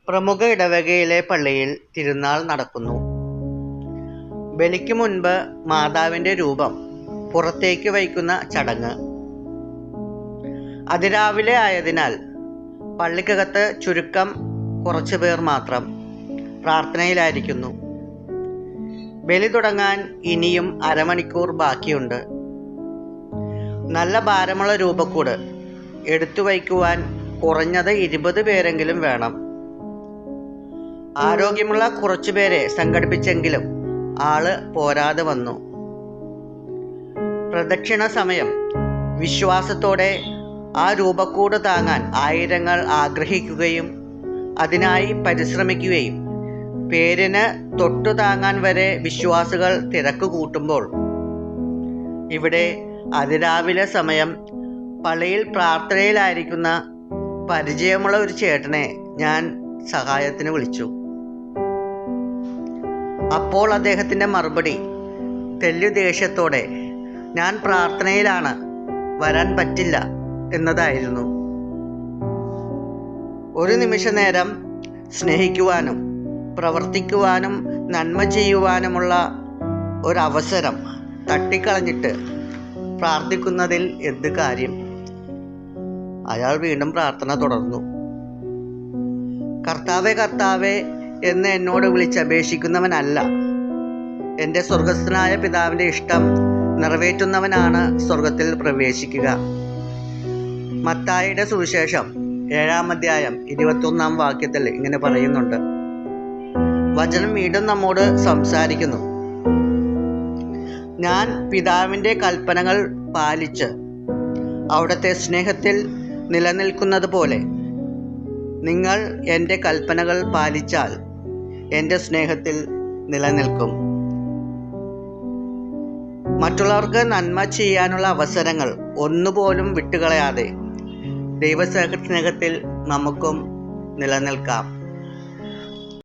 പ്രമുഖ ഇടവകയിലെ പള്ളിയിൽ തിരുനാൾ നടക്കുന്നു. ബലിക്ക് മുൻപ് മാതാവിൻ്റെ രൂപം പുറത്തേക്ക് വയ്ക്കുന്ന ചടങ്ങ്. അതിരാവിലെ ആയതിനാൽ പള്ളിക്കകത്ത് ചുരുക്കം കുറച്ചു പേർ മാത്രം പ്രാർത്ഥനയിലായിരിക്കുന്നു. ബലി തുടങ്ങാൻ ഇനിയും അരമണിക്കൂർ ബാക്കിയുണ്ട്. നല്ല ഭാരമുള്ള രൂപക്കൂട് എടുത്തു വയ്ക്കുവാൻ കുറഞ്ഞത് 20 പേരെങ്കിലും വേണം. ആരോഗ്യമുള്ള കുറച്ചുപേരെ സംഘടിപ്പിച്ചെങ്കിലും ആള് പോരാതെ വന്നു. പ്രദക്ഷിണ സമയം വിശ്വാസത്തോടെ ആ രൂപക്കൂട് താങ്ങാൻ ആയിരങ്ങൾ ആഗ്രഹിക്കുകയും അതിനായി പരിശ്രമിക്കുകയും പേരിന് തൊട്ടു താങ്ങാൻ വരെ വിശ്വാസികൾ തിരക്ക് കൂട്ടുമ്പോൾ ഇവിടെ അതിരാവിലെ സമയം പള്ളിയിൽ പ്രാർത്ഥനയിലായിരിക്കുന്ന പരിചയമുള്ള ഒരു ചേട്ടനെ ഞാൻ സഹായത്തിന് വിളിച്ചു. അപ്പോൾ അദ്ദേഹത്തിൻ്റെ മറുപടി തെല്ലു ദേഷ്യത്തോടെ ഞാൻ പ്രാർത്ഥനയിലാണ്, വരാൻ പറ്റില്ല എന്നതായിരുന്നു. ഒരു നിമിഷ നേരം സ്നേഹിക്കുവാനും പ്രവർത്തിക്കുവാനും നന്മ ചെയ്യുവാനുമുള്ള ഒരവസരം തട്ടിക്കളഞ്ഞിട്ട് പ്രാർത്ഥിക്കുന്നതിൽ എന്ത് കാര്യം? അയാൾ വീണ്ടും പ്രാർത്ഥന തുടർന്നു. കർത്താവേ കർത്താവേ എന്ന് എന്നോട് വിളിച്ചപേക്ഷിക്കുന്നവനല്ല, എൻ്റെ സ്വർഗസ്ഥനായ പിതാവിൻ്റെ ഇഷ്ടം നിറവേറ്റുന്നവനാണ് സ്വർഗത്തിൽ പ്രവേശിക്കുക. മത്തായിയുടെ സുവിശേഷം 7-ാം അധ്യായം 21-ാം വാക്യത്തിൽ ഇങ്ങനെ പറയുന്നുണ്ട്. വചനം വീണ്ടും നമ്മോട് സംസാരിക്കുന്നു. ഞാൻ പിതാവിൻ്റെ കൽപ്പനകൾ പാലിച്ച് അവിടുത്തെ സ്നേഹത്തിൽ നിലനിൽക്കുന്നത് പോലെ നിങ്ങൾ എൻ്റെ കൽപ്പനകൾ പാലിച്ചാൽ എൻ്റെ സ്നേഹത്തിൽ നിലനിൽക്കും. മറ്റുള്ളവർക്ക് നന്മ ചെയ്യാനുള്ള അവസരങ്ങൾ ഒന്നുപോലും വിട്ടുകളയാതെ ദൈവസ്നേഹത്തിൽ നമുക്കും നിലനിൽക്കാം.